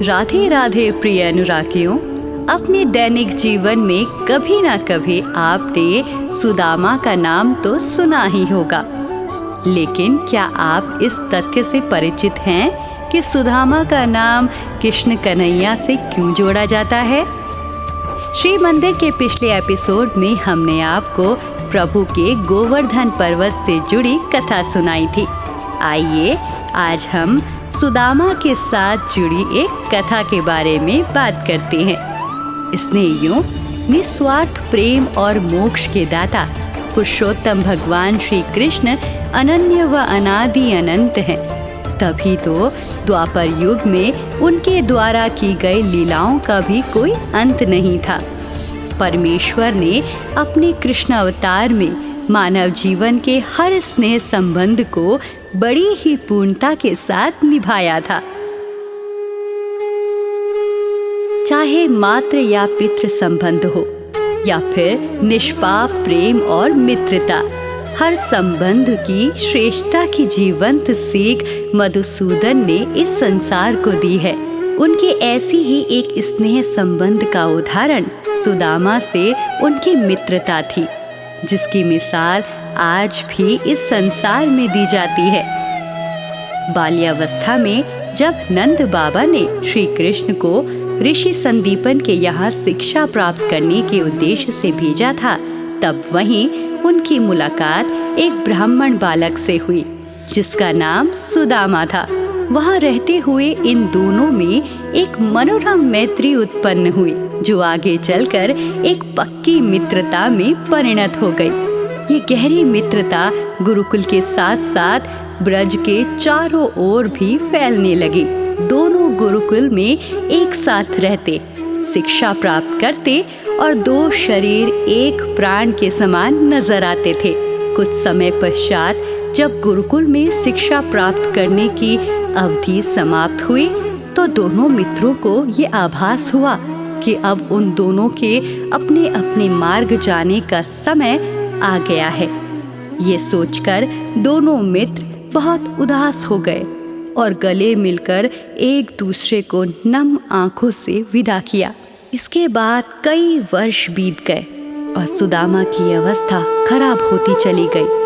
राधे राधे प्रिय अनुरागियों, अपने दैनिक जीवन में कभी ना कभी आपने सुदामा का नाम तो सुना ही होगा। लेकिन क्या आप इस तथ्य से परिचित हैं कि सुदामा का नाम कृष्ण कन्हैया से क्यों जोड़ा जाता है? श्री मंदिर के पिछले एपिसोड में हमने आपको प्रभु के गोवर्धन पर्वत से जुड़ी कथा सुनाई थी। आइए आज हम सुदामा के साथ जुड़ी एक कथा के बारे में बात करते हैं। स्नेहियों, निस्वार्थ प्रेम और मोक्ष के दाता पुरुषोत्तम भगवान श्री कृष्ण अनन्य व अनादि अनंत हैं। तभी तो द्वापर युग में उनके द्वारा की गई लीलाओं का भी कोई अंत नहीं था। परमेश्वर ने अपने कृष्ण अवतार में मानव जीवन के हर स्नेह संबंध को बड़ी ही पूर्णता के साथ निभाया था। चाहे मातृ या पितृ संबंध हो या फिर निष्पाप प्रेम और मित्रता, हर संबंध की श्रेष्ठता की जीवंत सीख मधुसूदन ने इस संसार को दी है। उनके ऐसी ही एक स्नेह संबंध का उदाहरण सुदामा से उनकी मित्रता थी, जिसकी मिसाल आज भी इस संसार में दी जाती है। बाल्यावस्था में जब नंद बाबा ने श्री कृष्ण को ऋषि संदीपन के यहाँ शिक्षा प्राप्त करने के उद्देश्य से भेजा था, तब वहीं उनकी मुलाकात एक ब्राह्मण बालक से हुई जिसका नाम सुदामा था। वहाँ रहते हुए इन दोनों में एक मनोरम मैत्री उत्पन्न हुई, जो आगे चलकर एक पक्की मित्रता में परिणत हो गई। ये गहरी मित्रता गुरुकुल के साथ साथ ब्रज के चारों ओर भी फैलने लगी। दोनों गुरुकुल में एक साथ रहते, शिक्षा प्राप्त करते और दो शरीर एक प्राण के समान नजर आते थे। कुछ समय पश्चात जब गुरुकुल में शिक्षा प्राप्त करने की अवधि समाप्त हुई, तो दोनों मित्रों को ये आभास हुआ कि अब उन दोनों के अपने अपने मार्ग जाने का समय आ गया है। ये सोचकर दोनों मित्र बहुत उदास हो गए और गले मिलकर एक दूसरे को नम आंखों से विदा किया। इसके बाद कई वर्ष बीत गए और सुदामा की अवस्था खराब होती चली गई।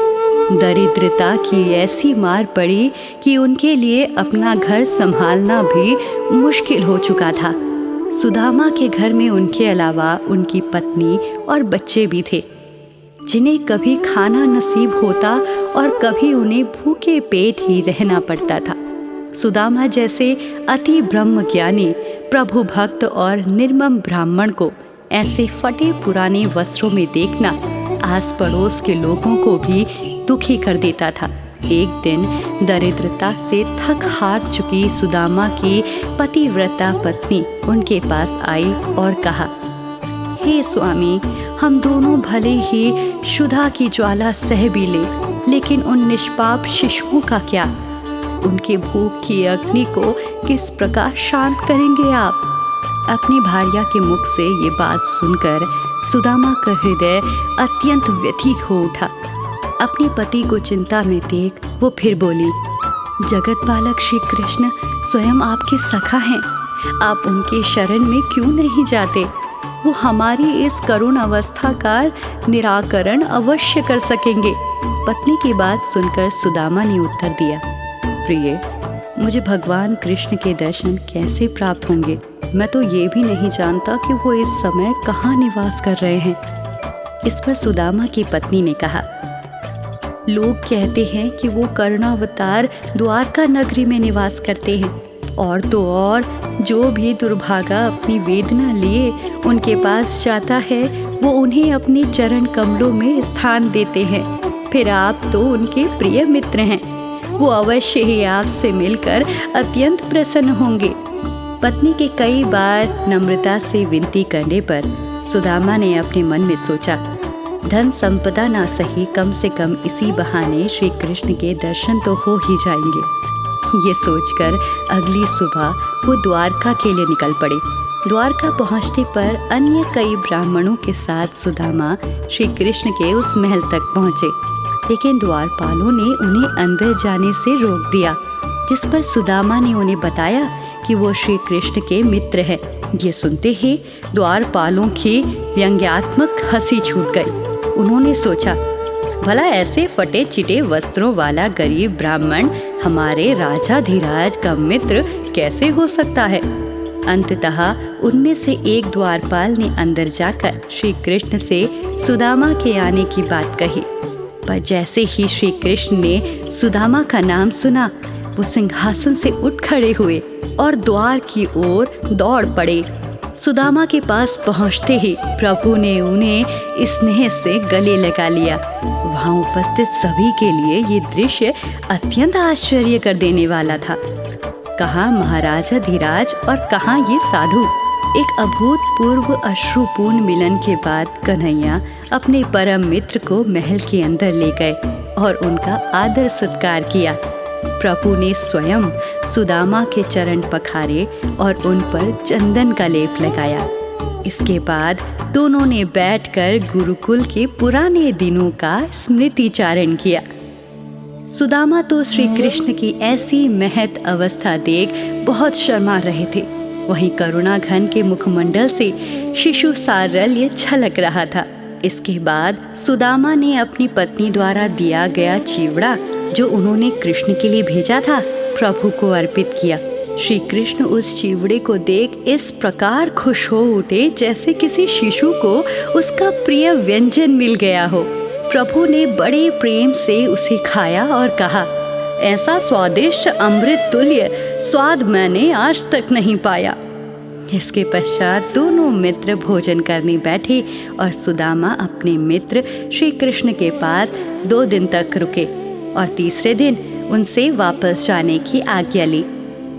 दरिद्रता की ऐसी मार पड़ी कि उनके लिए अपना घर संभालना भी मुश्किल हो चुका था। सुदामा के घर में उनके अलावा उनकी पत्नी और बच्चे भी थे, जिन्हें कभी खाना नसीब होता और कभी उन्हें भूखे पेट ही रहना पड़ता था। सुदामा जैसे अति ब्रह्मज्ञानी, प्रभु भक्त और निर्मम ब्राह्मण को ऐसे फटे पुराने वस्त्रों में देखना आस पड़ोस के लोगों को भी दुखी कर देता था। एक दिन दरिद्रता से थक हार चुकी सुदामा की पतिव्रता पत्नी उनके पास आई और कहा, हे स्वामी, हम दोनों भले ही क्षुधा की ज्वाला सह भी ले, लेकिन उन निष्पाप शिशुओं का क्या? उनके भूख की अग्नि को किस प्रकार शांत करेंगे आप? अपनी भार्या के मुख से ये बात सुनकर सुदामा का हृदय अत्यंत व्यथित हो उठा। अपने पति को चिंता में देख वो फिर बोली, जगत पालक श्री कृष्ण स्वयं आपके सखा हैं, आप उनके शरण में क्यों नहीं जाते? वो हमारी इस करुण अवस्था का निराकरण अवश्य कर सकेंगे। पत्नी की बात सुनकर सुदामा ने उत्तर दिया, प्रिय, मुझे भगवान कृष्ण के दर्शन कैसे प्राप्त होंगे? मैं तो ये भी नहीं जानता कि वो इस समय कहाँ निवास कर रहे हैं। इस पर सुदामा की पत्नी ने कहा, लोग कहते हैं कि वो कर्णावतार द्वारका नगरी में निवास करते हैं, और तो और जो भी दुर्भागा अपनी वेदना लिए उनके पास जाता है, वो उन्हें अपने चरण कमलों में स्थान देते हैं। फिर आप तो उनके प्रिय मित्र हैं, वो अवश्य ही आपसे मिलकर अत्यंत प्रसन्न होंगे। पत्नी के कई बार नम्रता से विनती करने पर सुदामा ने अपने मन में सोचा, धन संपदा ना सही, कम से कम इसी बहाने श्री कृष्ण के दर्शन तो हो ही जाएंगे। ये सोचकर अगली सुबह वो द्वारका के लिए निकल पड़े। द्वारका पहुंचने पर अन्य कई ब्राह्मणों के साथ सुदामा श्री कृष्ण के उस महल तक पहुंचे, लेकिन द्वारपालों ने उन्हें अंदर जाने से रोक दिया, जिस पर सुदामा ने उन्हें बताया कि वो श्री कृष्ण के मित्र हैं। ये सुनते ही द्वारपालों की व्यंग्यात्मक हंसी छूट गई। उन्होंने सोचा, भला ऐसे फटे चिटे वस्त्रों वाला गरीब ब्राह्मण हमारे राजाधिराज का मित्र कैसे हो सकता है। अंततः उनमें से एक द्वारपाल ने अंदर जाकर श्री कृष्ण से सुदामा के आने की बात कही। पर जैसे ही श्री कृष्ण ने सुदामा का नाम सुना, वो सिंहासन से उठ खड़े हुए और द्वार की ओर दौड़ पड़े। सुदामा के पास पहुंचते ही प्रभु ने उन्हें स्नेह से गले लगा लिया। वहां उपस्थित सभी के लिए ये दृश्य अत्यंत आश्चर्य कर देने वाला था। कहाँ महाराजा धीराज और कहाँ ये साधु। एक अभूतपूर्व अश्रुपूर्ण मिलन के बाद कन्हैया अपने परम मित्र को महल के अंदर ले गए और उनका आदर सत्कार किया। प्रभु ने स्वयं सुदामा के चरण पखारे और उन पर चंदन का लेप लगाया। इसके बाद दोनों ने बैठकर गुरुकुल के पुराने दिनों का स्मृतिचारण किया। सुदामा तो श्री कृष्ण की ऐसी महत अवस्था देख बहुत शर्मा रहे थे। वहीं करुणा घन के मुखमंडल से शिशु सारल्य छलक रहा था। इसके बाद सुदामा ने अपनी पत्नी द्वारा दिया गया चिवड़ा, जो उन्होंने कृष्ण के लिए भेजा था, प्रभु को अर्पित किया। श्री कृष्ण उस चिवड़े को देख इस प्रकार खुश हो उठे जैसे किसी शिशु को उसका प्रिय व्यंजन मिल गया हो। प्रभु ने बड़े प्रेम से उसे खाया और कहा, ऐसा स्वादिष्ट अमृत तुल्य स्वाद मैंने आज तक नहीं पाया। इसके पश्चात दोनों मित्र भोजन करने बैठे और सुदामा अपने मित्र श्री कृष्ण के पास 2 दिन तक रुके और तीसरे दिन उनसे वापस जाने की आज्ञा ली।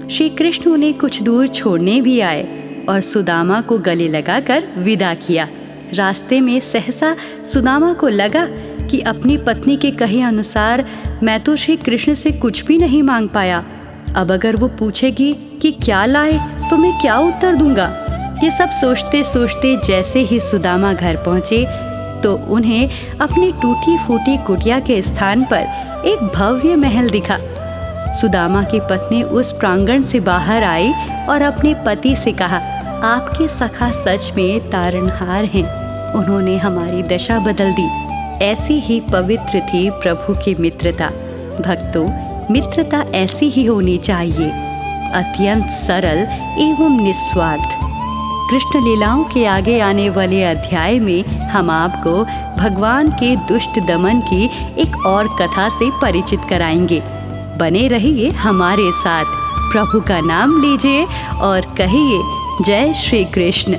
श्री कृष्ण उन्हें कुछ दूर छोड़ने भी आए और सुदामा को गले लगाकर विदा किया। रास्ते में सहसा सुदामा को लगा कि अपनी पत्नी के कहे अनुसार मैं तो श्री कृष्ण से कुछ भी नहीं मांग पाया। अब अगर वो पूछेगी कि क्या लाए तो मैं क्या उत्तर दूंगा। ये सब सोचते सोचते जैसे ही सुदामा घर पहुंचे तो उन्हें अपनी टूटी फूटी कुटिया के स्थान पर एक भव्य महल दिखा। सुदामा की पत्नी उस प्रांगण से बाहर आई और अपने पति से कहा, आपके सखा सच में तारणहार हैं। उन्होंने हमारी दशा बदल दी। ऐसी ही पवित्र थी प्रभु की मित्रता। भक्तों, मित्रता ऐसी ही होनी चाहिए, अत्यंत सरल एवं निस्वार्थ। कृष्ण लीलाओं के आगे आने वाले अध्याय में हम आपको भगवान के दुष्ट दमन की एक और कथा से परिचित कराएंगे। बने रहिए हमारे साथ। प्रभु का नाम लीजिए और कहिए, जय श्री कृष्ण।